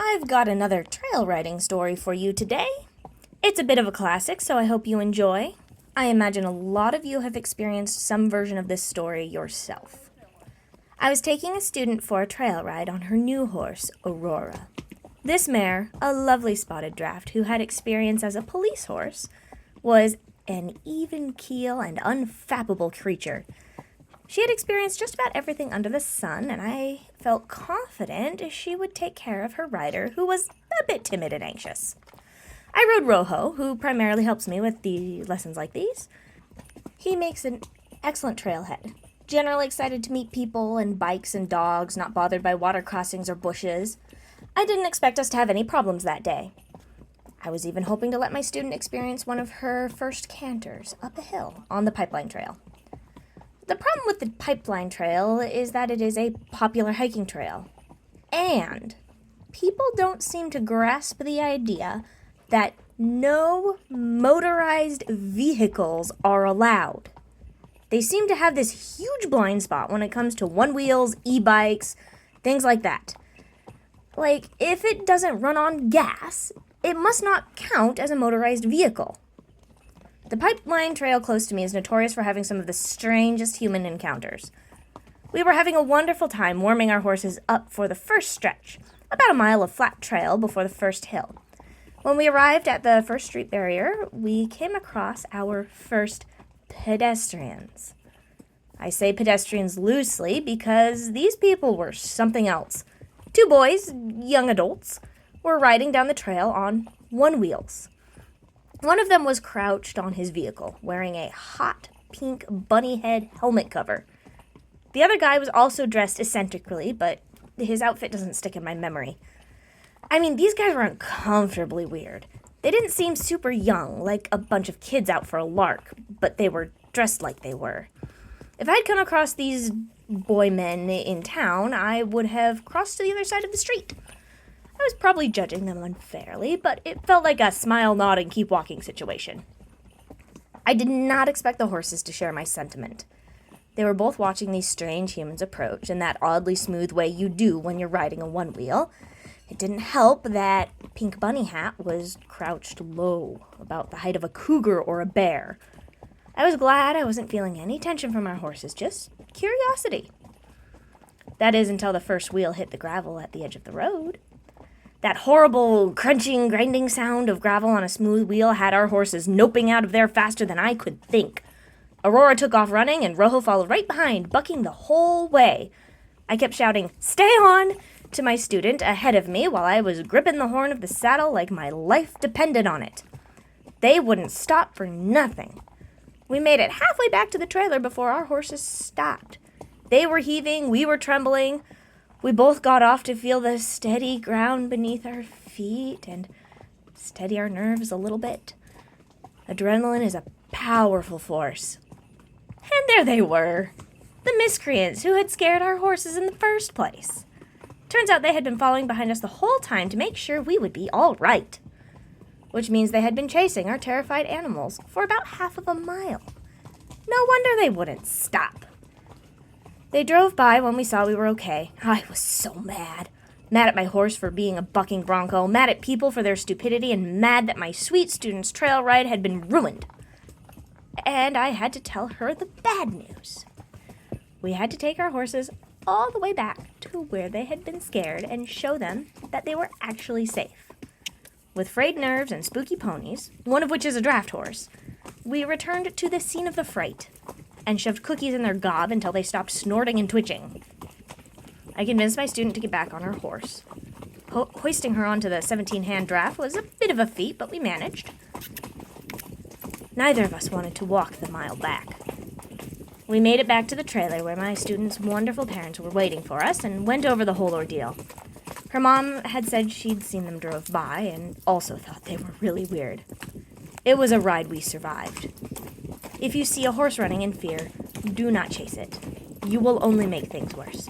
I've got another trail riding story for you today. It's a bit of a classic, so I hope you enjoy. I imagine a lot of you have experienced some version of this story yourself. I was taking a student for a trail ride on her new horse, Aurora. This mare, a lovely spotted draft who had experience as a police horse, was an even keel and unfappable creature. She had experienced just about everything under the sun, and I felt confident she would take care of her rider, who was a bit timid and anxious. I rode Rojo, who primarily helps me with the lessons like these. He makes an excellent trailhead, generally excited to meet people and bikes and dogs, not bothered by water crossings or bushes. I didn't expect us to have any problems that day. I was even hoping to let my student experience one of her first canters up a hill on the Pipeline Trail. The problem with the Pipeline Trail is that it is a popular hiking trail, and people don't seem to grasp the idea that no motorized vehicles are allowed. They seem to have this huge blind spot when it comes to one-wheels, e-bikes, things like that. Like, if it doesn't run on gas, it must not count as a motorized vehicle. The Pipeline Trail close to me is notorious for having some of the strangest human encounters. We were having a wonderful time warming our horses up for the first stretch, about a mile of flat trail before the first hill. When we arrived at the first street barrier, we came across our first pedestrians. I say pedestrians loosely because these people were something else. Two boys, young adults, were riding down the trail on one wheels. One of them was crouched on his vehicle, wearing a hot pink bunny head helmet cover. The other guy was also dressed eccentrically, but his outfit doesn't stick in my memory. I mean, these guys were uncomfortably weird. They didn't seem super young, like a bunch of kids out for a lark, but they were dressed like they were. If I'd come across these boy men in town, I would have crossed to the other side of the street. I was probably judging them unfairly, but it felt like a smile, nod, and keep walking situation. I did not expect the horses to share my sentiment. They were both watching these strange humans approach in that oddly smooth way you do when you're riding a one-wheel. It didn't help that Pink Bunny Hat was crouched low, about the height of a cougar or a bear. I was glad I wasn't feeling any tension from our horses, just curiosity. That is until the first wheel hit the gravel at the edge of the road. That horrible crunching, grinding sound of gravel on a smooth wheel had our horses noping out of there faster than I could think. Aurora took off running, and Rojo followed right behind, bucking the whole way. I kept shouting, "Stay on!" to my student ahead of me while I was gripping the horn of the saddle like my life depended on it. They wouldn't stop for nothing. We made it halfway back to the trailer before our horses stopped. They were heaving, we were trembling. We both got off to feel the steady ground beneath our feet and steady our nerves a little bit. Adrenaline is a powerful force. And there they were, the miscreants who had scared our horses in the first place. Turns out they had been following behind us the whole time to make sure we would be all right, which means they had been chasing our terrified animals for about half of a mile. No wonder they wouldn't stop. They drove by when we saw we were okay. I was so mad. Mad at my horse for being a bucking bronco, mad at people for their stupidity, and mad that my sweet student's trail ride had been ruined. And I had to tell her the bad news. We had to take our horses all the way back to where they had been scared and show them that they were actually safe. With frayed nerves and spooky ponies, one of which is a draft horse, we returned to the scene of the fright and shoved cookies in their gob until they stopped snorting and twitching. I convinced my student to get back on her horse. Hoisting her onto the 17-hand draft was a bit of a feat, but we managed. Neither of us wanted to walk the mile back. We made it back to the trailer where my student's wonderful parents were waiting for us and went over the whole ordeal. Her mom had said she'd seen them drove by and also thought they were really weird. It was a ride we survived. If you see a horse running in fear, do not chase it. You will only make things worse.